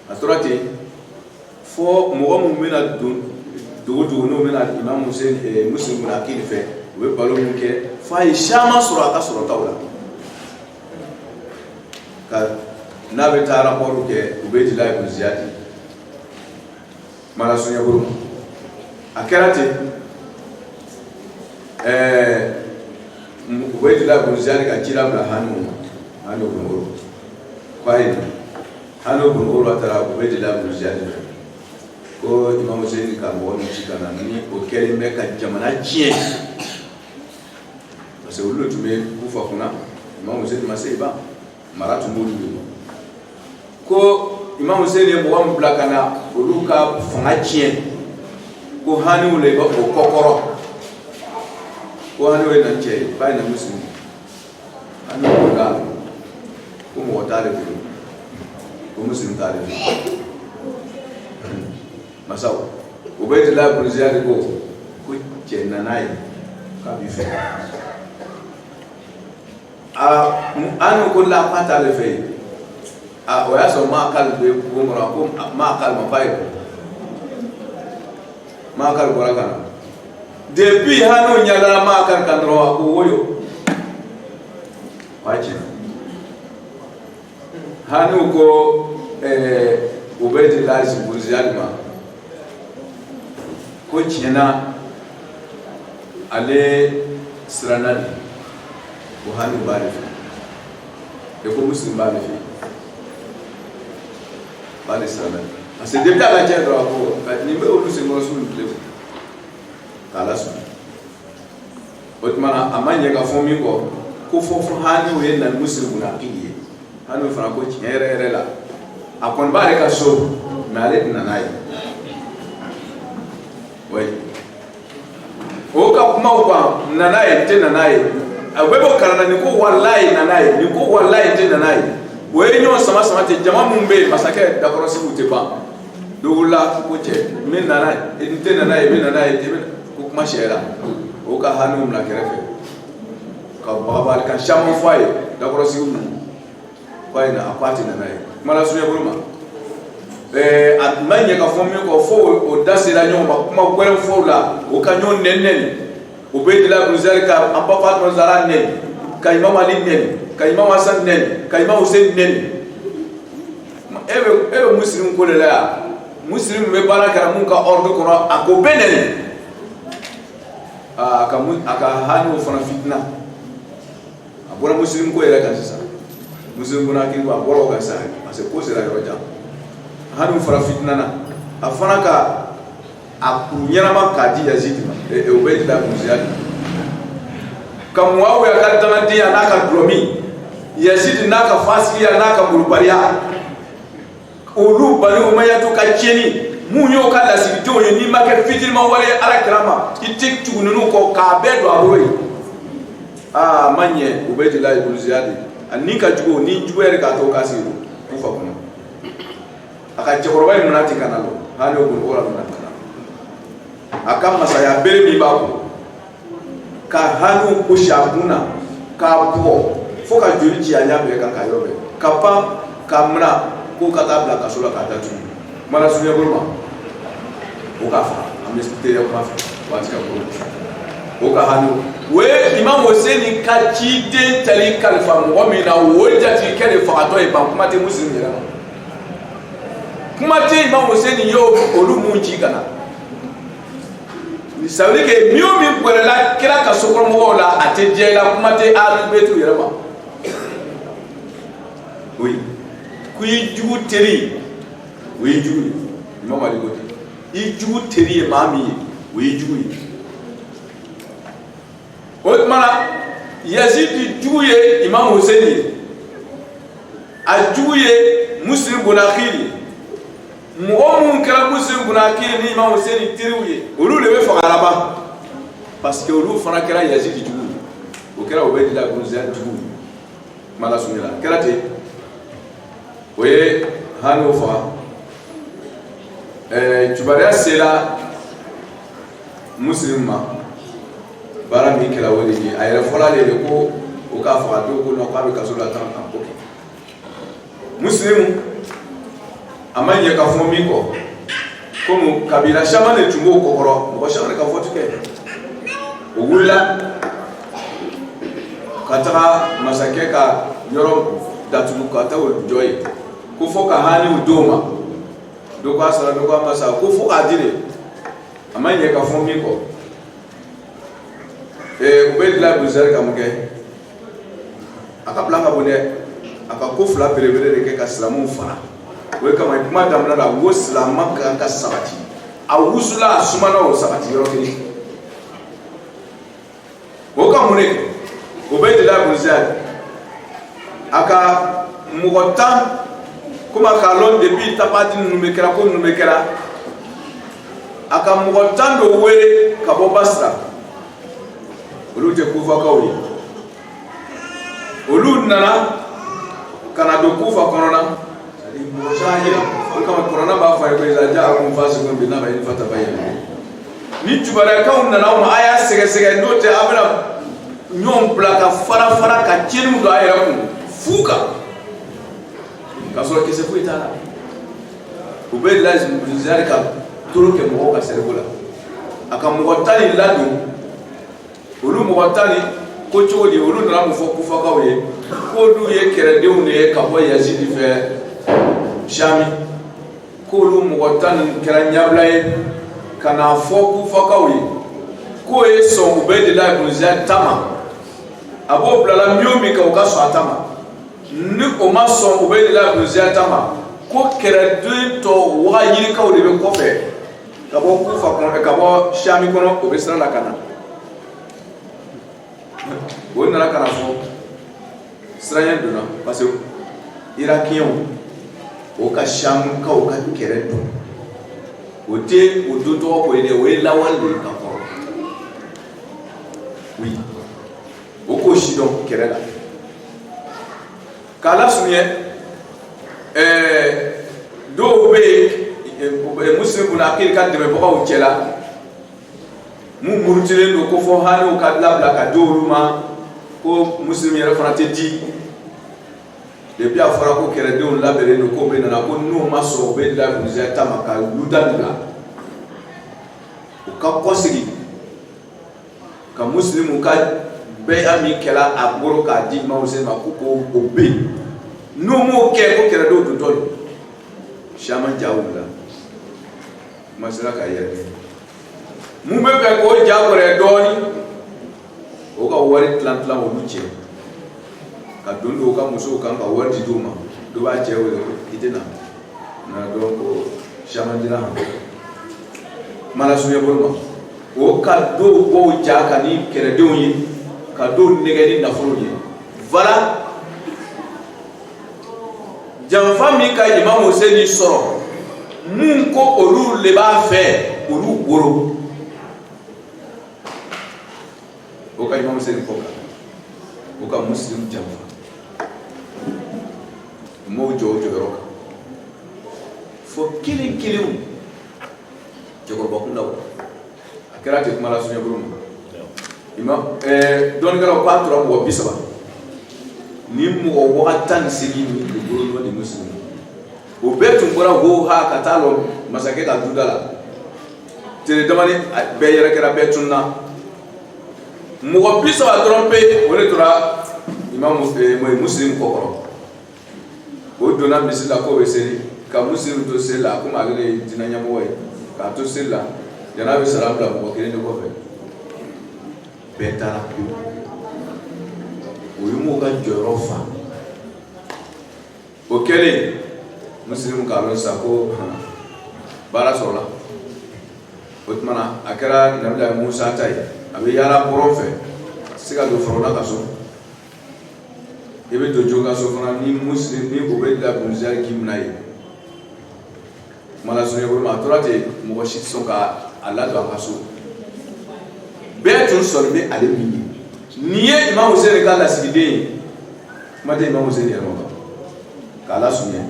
atorate fo mo mo mena do no mena imam Hussein muslim na kini fe we balo mu ke fa ishama surata wala ka na be ta rapport ke Ubaydillah ibn Ziyad mala sunya buru akerate Ubaydillah ibn Ziyad ka kila bla hanu buru kwa hiyo hanu buru atara Ubaydillah ibn Ziyad ko imam Hussein ka mo ni chikana ni o kele me ka jamana chien parce que le tume kufa kuna imam Hussein maseba maratu mulu ko imam Hussein mo wa blakana oluka fanga chien ko hani ule ba ko kokoro ko hani we na chie ba na muslim hani ka ko mo tare ko muslim tare masaw Ubaydillah ibn Ziyad ko chenna nayi ka bi fe anu ko la pata le fe o ya so ma kal be ko mara ko ma kal ma fay ma kal ko rakana depuis hanu nyala ma kal kan ro ko woyo waji hanu ko Ubaydillah ibn Ziyad ma ko tiɲɛna ale siranna de ko hani b'a de fɛ et ko muslim b'a de fɛ b'ale siranna parce que depuis a ka diɲɛ dɔrɔn ko nin bɛ olu senkɔrɔ su nin tile k'a lasɔn o tuma na a ma ɲɛ ka fɔ min kɔ ko fɔ hani o ye na muslim na kiri ye hani o fana ko tiɲɛ yɛrɛ yɛrɛ la a kɔni b'ale ka so mais ale tɛna n'a ye oui kuma kwa nanaye te nanaye abebo karana ni ko wallahi nanaye ni ko wallahi te nanaye we nyo sama sama te jama mumbe masake da korosi ute ba dogula ko je min nanaye te nanaye min nanaye te ko kuma shera o ka hanu mna kerefe ka baba ka shamo faye da korosi faye na apati nanaye mala suye buruma amanye ka fomi ko fo o dasira nyoma kuma gwere fo la o ka nyon nenen o be la bruzal ka amba fatma zara nen ka imam ali nen ka imam hasan nen ka imam hussein nen ebe muslim ko le la muslim be baraka mun ka ordo ko ako benen aka hanu fana fitna abora muslim ko era kan sasa muslim bona ki ba boro ka sa ase ko sera roja hanu fara fitna na afana ka akunyama kadi Yazid ma Ubaydillah ibn Ziyad kam Muawiya ka tamadi anaka dromi Yazid naka fasili anaka bulbariya ulu bani Umayya to ka cheni munyo ka lasibito ni make fitil ma wale ala krama itik tugununu ko ka bedo aboi manye Ubaydillah ibn Ziyad anika jugo ni juere ka to kasiru kufa kuna aka jekoroba munati kanalo hano ko ora munati aka masaya bere mi babo ka hanu ko shabuna ka bo foka juri ci anya be kan ka yobe ka pa ka mna ko ka tabla ka sura ka tatu mala sunya burma o ka fa amesite ya kwa wati ka o ka hanu we imam Hussein ka ci den tali kalfa mo mi na wojati kele fa to e ba kuma te muslim ya kuma te imam Hussein yo olu munji kana ni sawri ke miyo mi la kira ka sokoro mo la ate je la kuma te alu betu yerama oui kuyi jugu teri oui jugu imam ali goti i jugu teri e mami oui jugu o mana Yazid jugu ye imam Hussein a jugu ye muslim bonakhiri mun kala muslim bonakhiri ni imam Hussein tiriwe olu le be fagara ba parce que olu fana kala Yazid jugu o kala Ubaydillah ibn Ziyad jugu mala sunila kala te oye hanu fa tubariya sela muslim ma bara mi kala wali ni ayra fola le ko o ka fa do ko no ka be kasola tan kan ko muslim amanye ka fo mi ko comme kabila shama le tungo ko koro ko shama ka fo tuke o wula katara masake ka yoro datu ka tawo joy ko fo ka hani udoma do ko asara do ko masa ko fo ka dire amanye ka fo mi ko Ubaydillah ibn Ziyad ka muke aka planga bone aka ko fla belebele de ke ka islamu fara we kama kuma damna da wo islama ka sabati a wusula sumana o sabati yoro kini wo ka muneke Ubaydillah ibn Ziyad aka mugota kuma ka lon depuis tapati numekera ko numekera aka mugota do were ka bo Basra olu te kufa kawli olu nana kana do kufa korona ali mojahira kama korona ba fa ko izaja ko fasikun bina ba in fata bayan ni tubara ka nana ma aya sege sege no te abra nyom plaka fara fara ka chenu do aya ko fuka kaso ke se fuita Ubaydillah ibn Ziyad ka turu ke mo ka serbola aka mo tali ladu olu mɔgɔtani ko cogo di olu nana mun fɔ kufakaw ye k'olu ye kɛrɛdenw de ye ka bɔ Yazid fɛ Shami k'olu mɔgɔtani kɛra ɲabila ye ka na fɔ kufakaw ye k'o ye sɔn Ubaydillah ibn Ziyad tama a b'o bilala miyo min kan o ka sɔn a tama ni o ma sɔn Ubaydillah ibn Ziyad tama ko kɛrɛden tɔ waga yirikaw de bɛ kɔfɛ ka bɔ Kufa kɔnɔ ka bɔ Shami kɔnɔ o bɛ sira la ka na o nana kana fɔ siranya donna parce que irakiyɛnw o ka Sham ka o ka kɛrɛ dɔn o tɛ o don tɔgɔ ko ye dɛ o ye lawale de ka kɔrɔ oui o ko si dɔn kɛrɛ la k'ala suɲɛ dɔw bɛ yen muslim kun akili ka dɛmɛbagaw cɛ la mun murutilen don ko fɔ hali u ka labila ka di olu ma ko muslim yɛrɛ fana tɛ di depuis a fɔra ko kɛrɛdenw labɛnnen don ko bɛ nana ko n'u ma sɔn u bɛ laburuziya ta ma ka luda bila u ka kɔsegi ka muslimu ka bɛɛ min kɛra a bolo k'a di Imam Hussein ma ko o bɛ yen n'u m'o kɛ ko kɛrɛdenw dontɔ don caman ja wulila ma sera ka yɛrɛ mun bɛ fɛ k'o ja kɔrɔ dɔɔnin o ka wari tilan tilan olu cɛ ka don do ka musow kan ka wari di d'u ma dɔ b'a cɛ wele ko i tɛ na dɔn ko caman dira han mana suɲɛ bolo ma o ka dɔw bɔ ja ka ni kɛrɛdenw ye ka dɔw nɛgɛ ni nafolo ye voilà janfa min ka Imam Hussein sɔrɔ mun ko olu de b'a fɛ olu bolo o ka Imam Hussein kɔ kan o ka muslim janfa m'o jɔ o jɔyɔrɔ kan fo kelen kelenw cɛkɔrɔba kundaw a kɛra ten kuma la suɲɛ bolo ma dɔnnikɛlaw k'a tora mɔgɔ 30 ni mɔgɔ 18 min bɛ bolo nɔ di muslim o bɛɛ tun bɔra wo ha ka taa lɔ masakɛ ka duda la tile damani bɛɛ yɛrɛ kɛra bɛɛ tunna mɔgɔ 30 dɔrɔn pe o de tora muslim kɔkɔrɔ o donna misiri la k'o bɛ seli ka muslim to seli la komi ale de ye diinɛ ɲɛmɔgɔ ye k'a to seli la yan'a bɛ sara bila mɔgɔ kelen de kɔfɛ bɛɛ taara pewu o ye mɔgɔw ka jɔyɔrɔ fa o kɛlen muslim k'a lɔn sa ko baara sɔrɔla o tuma na a kɛra Nabila Musa ta ye a bɛ yaala kɔrɔn fɛ se ka don Firawuna ka so i bɛ don jo ka so fana ni muslim ni o bɛ laburuziya k'i minɛ yen kuma la suɲɛ bolo ma a tora ten mɔgɔ si tɛ sɔn ka a ladon a ka so bɛɛ tun sɔnni bɛ ale min ye nin ye Imam Hussein ka lasigiden ye kuma tɛ Imam Hussein yɛrɛ ma k'a lasuɲɛ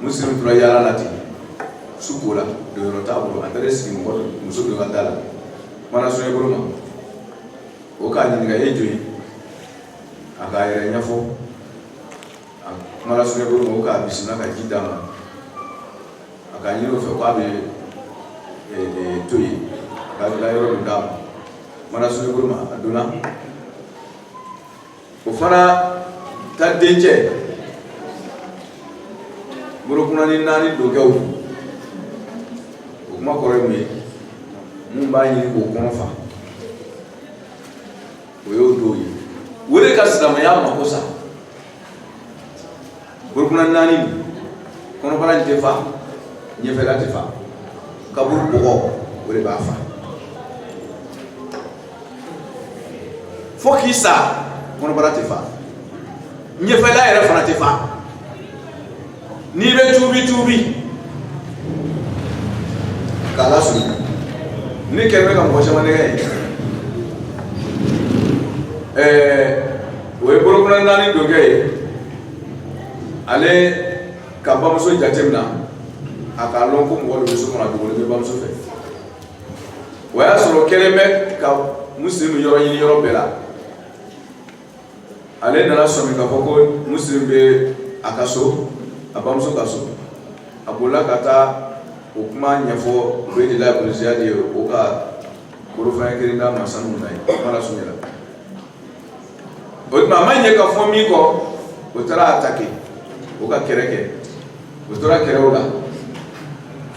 muslim tora yaala la ten su ko la dɔyɔrɔ t'a bolo a taara sigi muso dɔ ka da la kuma la suɲɛ bolo ma o k'a ɲininka e jɔn ye a k'a yɛrɛ ɲɛfɔ kuma la suɲɛ bolo ma o k'a bisimila ka ji d'a ma a k'a ɲini o fɛ k'a bɛ to yen a k'a bila yɔrɔ min d'a ma kuma la suɲɛ bolo ma a donna o fana ta dencɛ bolokunani 4 dokɛw o kuma kɔrɔ ye mun ye mun b'a ɲini k'o kɔnɔ fa o y'o dɔw ye o de ka silamɛya mako sa bolokunani 4 kɔnɔbara in tɛ fa ɲɛfɛla tɛ fa kaburu bɔgɔ o de b'a fa fo k'i sa kɔnɔbara tɛ fa ɲɛfɛla yɛrɛ fana tɛ fa n'i bɛ tuubi k'a lasuɲɛ ni kɛlɛ bɛ ka mɔgɔ caman nɛgɛ o ye bolokunani 4 dokɛ ye ale ka bamuso jatemina a k'a lɔn ko mɔgɔ dɔ bɛ so kɔnɔ a dogolen bɛ bamuso fɛ o y'a sɔrɔ kɛlen bɛ ka muslim yɔrɔ ɲini yɔrɔ bɛɛ la ale nana sɔmi k'a fɔ ko muslim bɛ a ka so a bamuso ka so a bolila ka taa o kuma ɲɛfɔ Ubeydila ibn Ziyad ye o ka bolofɛn kelen d'a ma sanu na ye kuma la suɲɛ la o tuma a ma ɲɛ ka fɔ min kɔ o taara attaquer o ka kɛlɛ kɛ o tora kɛlɛw la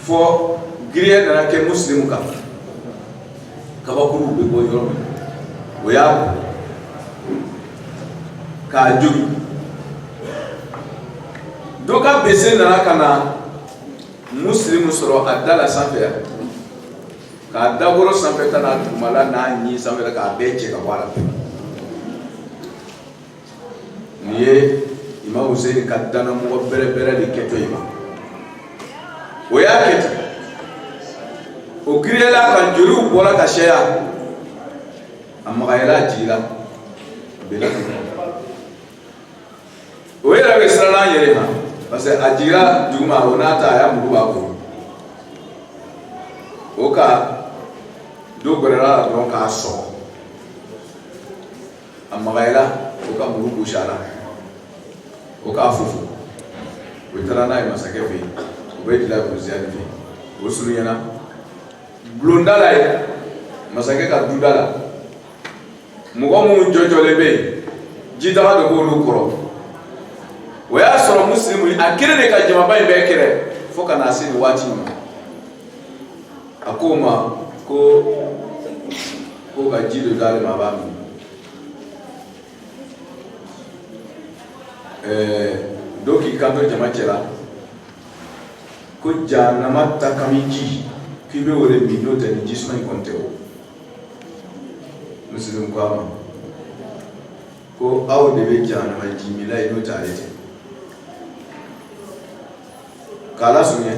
fɔ giriya nana kɛ muslimu kan kabakuruw bɛ bɔ yɔrɔ min o y'a k'a jogi dɔ ka bese nana ka na muslimu sɔrɔ a da la sanfɛ yan k'a dabɔlɔ sanfɛ ka na dugumala n'a ɲi sanfɛ k'a bɛɛ cɛ ka bɔ a la nin ye Imam Hussein ka danamɔgɔ bɛrɛbɛrɛ de kɛtɔ ye o y'a kɛ ten o giriyala kan joliw bɔra ka caya amagayela jira bela o yɛrɛ bɛ siran yɛrɛ ma parce que a jira duguma o n'a ta a y'a mugu b'a bolo o ka do gɛrɛla la dɔrɔn k'a sɔgɔ a magayela o ka mugu gosi a la o k'a fufu o taara n'a ye masakɛ fɛ yen o bɛ jila Abuziyani fɛ yen o surunyana bulonda la ye masakɛ ka duda la mɔgɔ minnu jɔjɔlen bɛ yen ji daga de b'olu kɔrɔ o y'a sɔrɔ musilimu a kelen de ka jamaba in bɛɛ kɛrɛ fo ka na se nin waati ma a ko ma ko ka ji dɔ d'ale ma a b'a min dɔ k'i kanto jama cɛla ko jahanama takami ji k'i bɛ o de min n'o tɛ ni jisuma in kɔni tɛ o musilimu ko a ma ko aw de bɛ jahanama ji min la ye n'o tɛ ale tɛ k'a lasurunya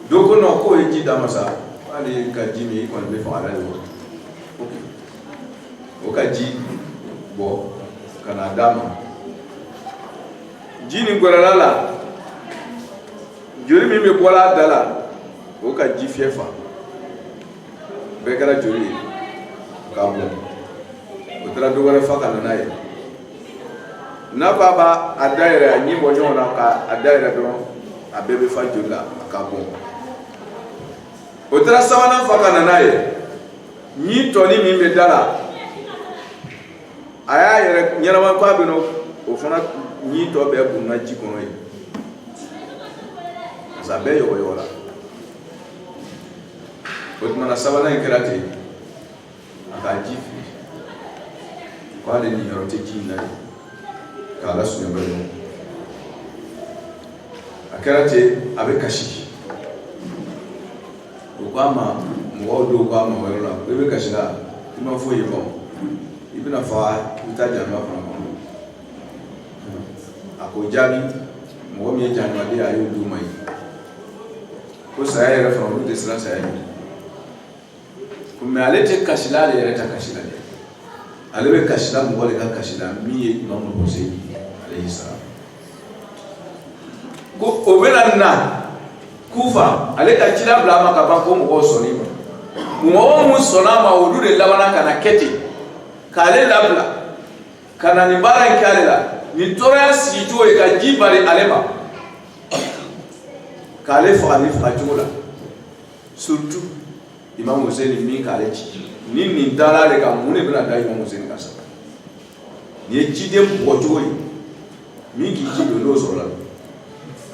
dɔ ko non k'o ye ji d'a ma sa hali ka ji min i kɔni bɛ faga ale de o ka ji bɔ ka na d'a ma ji nin gɔrɔla la joli min bɛ bɔla a da la o ka ji fiyɛ fa bɛɛ kɛra joli ye k'a bɔn o taara dɔ wɛrɛ fa ka na n'a ye n'a ko a b'a a dayɛlɛ a ɲi bɔ ɲɔgɔn na k'a dayɛlɛ dɔrɔn a bɛɛ bɛ fa joli la k'a bɔn o taara sabanan fa ka na n'a ye ɲi tɔni min bɛ da la a y'a yɛrɛ ɲɛnama k'a bɛ na o fana ɲi tɔ bɛɛ bunna ji kɔnɔ yen parce que a bɛɛ yɔgɔyɔgɔ la o tumana sabanan in kɛra ten a k'a ji fili k'ale nin yɔrɔ tɛ ji in na ye k'a lasurunya bɛɛ dɔn a kɛra ten a bɛ kasi o k'a ma mɔgɔw dɔw k'a ma o yɔrɔ la ko i bɛ kasi la i ma foyi ye bɔn i bɛna faga i bɛ taa jahanama fana kɔnɔ a ko jaabi mɔgɔ min ye jahannamaden a y'o d'u ma yen ko saya yɛrɛ fana olu tɛ siran saya ɲɛ ko mais ale tɛ kasi la ale yɛrɛ tɛ kasi la dɛ ale bɛ kasi la mɔgɔ de ka kasi la min ye Imamu Hussein alayhi salam ko o bɛna na Kufa ale ka cila bila a ma ka ban ko mɔgɔw sɔnni ma mɔgɔ minnu sɔnna ma olu de labanna ka na kɛ ten k'ale labila ka na nin baara in kɛ ale la ni tɔɔrɔya sigi cogo ye ka ji bari ale ma k'ale faga ni fagacogo la surtout Imamu Hussein min k'ale ci ni nin dara ale kan mun de bɛna da Imamu Hussein kan sa ni ye ciden bugɔ cogo ye min k'i ci don n'o sɔrɔla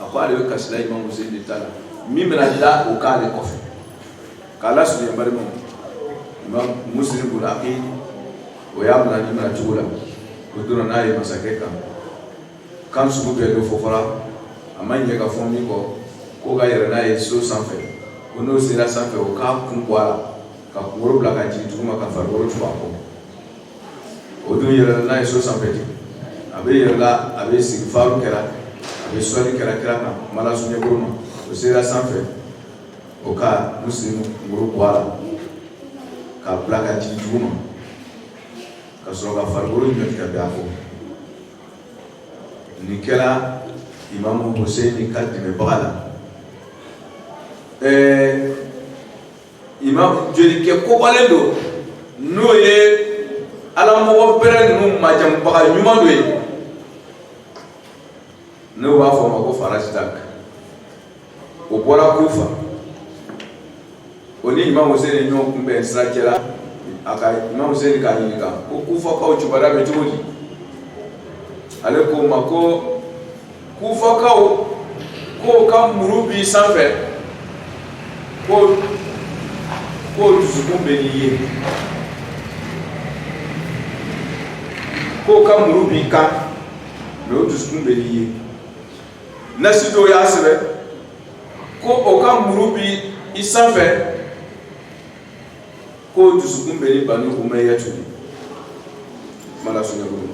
a ko ale bɛ kasi la Imamu Hussein de ta la min bɛna da o k'ale kɔfɛ k'a lasurunya balimaw Imamu Muslim bun Aqil o y'a bila ni mina cogo la o donna n'a ye masakɛ kan sugu bɛɛ do fɔfɔra a ma ɲɛ ka fɔ min kɔ ko ka yɛrɛ n'a ye so sanfɛ ko n'o sera sanfɛ o k'a kun bɔ a la ka kunkolo bila ka jigin duguma ka farikolo tugu a kɔ o dun yɛrɛ n'a ye so sanfɛ ten a bɛ yɛrɛ la a bɛ sigi faru kɛra a bɛ sɔli kɛra kira kan mala suɲɛkoro ma o sera sanfɛ o ka Muslimu kunkolo bɔ a la k'a bila ka jigin duguma ka sɔrɔ ka farikolo ɲɔti ka bɛn a kɔ nin kɛra Imamu Hussein ka dɛmɛbaga la jolikɛ kɔbalen don n'o ye alamɔgɔ bɛrɛ ninnu majamubaga ɲuman dɔ ye n'o b'a fɔ o ma ko Farasidak o bɔra Kufa o ni Imamu Hussein ɲɔgɔn kunbɛn sira cɛla a ka Imamu Hussein k'a ɲininka ko Kufakaw cubara bɛ cogo di ale ko ma ko Kufakaw k'o ka muru b'i sanfɛ ko dusukun bɛ n'i ye k'o ka muru b'i kan mais o dusukun bɛ n'i ye nasi dɔw y'a sɛbɛn ko o ka muru b'i sanfɛ k'o dusukun bɛ ni Banu Umayya tun mala suɲɛkoro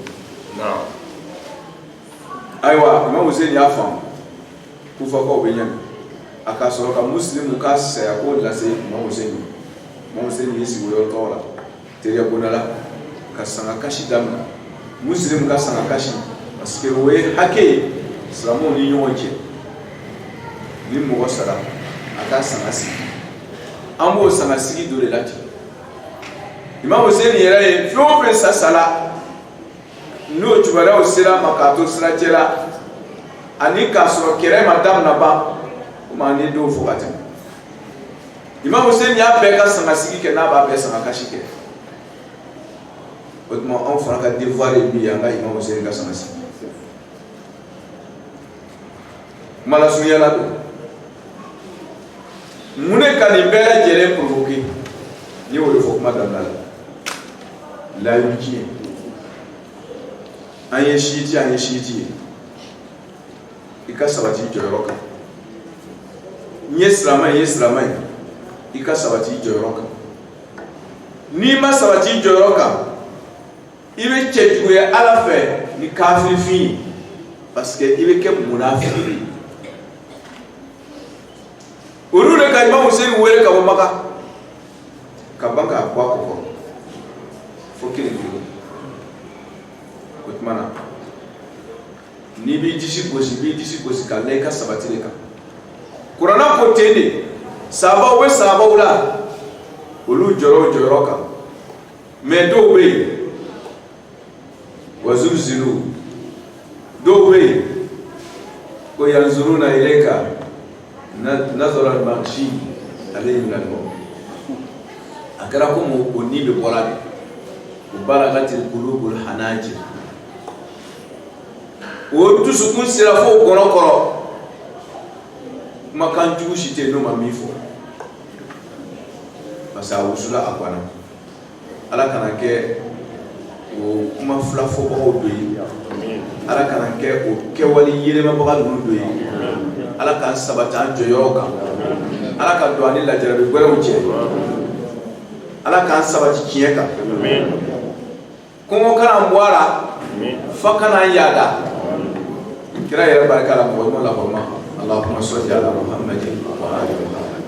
ayiwa Imamu Hussein y'a faamu Kufakaw bɛ ɲɛni a ka sɔrɔ ka Muslimu ka saya ko lase Imamu Hussein y'i sigi o yɔrɔ tɔgɔ la teriya bonala ka sanga kashi damna muslim ka sanga kashi parce que we hake silamɛw ni ɲɔgɔn cɛ ni mɔgɔ sara a ka sanga sigi an b'o sanga sigi dɔ de la ten Imam Hussein yɛrɛ ye fɛn o fɛn sa sala n'o kibaruyaw sera ma k'a to sirajɛ la ani k'a sɔrɔ kɛlɛ ma damina ban komi an ye dɔw fɔ ka tɛmɛ Imam Hussein y'a bɛɛ ka sanga sigi kɛ n'a b'a bɛɛ sanga kasi kɛ o tuma anw fana ka devoir ye min ye an ka Imam Hussein ka sanga sigi malasurunya la don mun de ka nin bɛɛ lajɛlen provoquer ni o de fɔ kuma daminɛ la layiru tiɲɛ an ye siyiti ye i ka sabati jɔyɔrɔ kan n ye silamɛ ye i ka sabati jɔyɔrɔ kan n'i ma sabati jɔyɔrɔ kan i bɛ cɛjugu ye Ala fɛ ni kafirifin ye parce que i bɛ kɛ munafiki ye olu de ka Imam Hussein wele ka bɔ Maka ka ban k'a bɔ a kɔ fo kelen kelen o tuma na n'i b'i disi gosi ka lajɛ i ka sabati de kan kuranna ko ten de sahabaw bɛ sahabaw la olu jɔyɔrɔ o jɔyɔrɔ kan mais dɔw bɛ yen wa zulzilu dɔw bɛ yen ko yanzuruna ilayka nazara al-maghshi alayhi min al-maut a kɛra komi o ni bɛ bɔra de o balagatil qulubul hanajir o dusukun sera fo gɔnɔ kɔrɔ kumakan jugu si tɛ yen n'o ma min fɔ parce que a wusula a kɔnɔ Ala kana kɛ o kuma fila fɔbagaw dɔ ye Ala kana kɛ o kɛwale yɛlɛmabaga ninnu dɔ ye Ala k'an sabati an jɔyɔrɔ kan Ala ka don ani lajarabi wɛrɛw cɛ Ala k'an sabati tiɲɛ kan kɔngɔ kana bɔ a la fa kana yaada kira yɛrɛ barika la mɔgɔ ɲuman la Allahumma salli ala Muhammadin wa ali Muhammad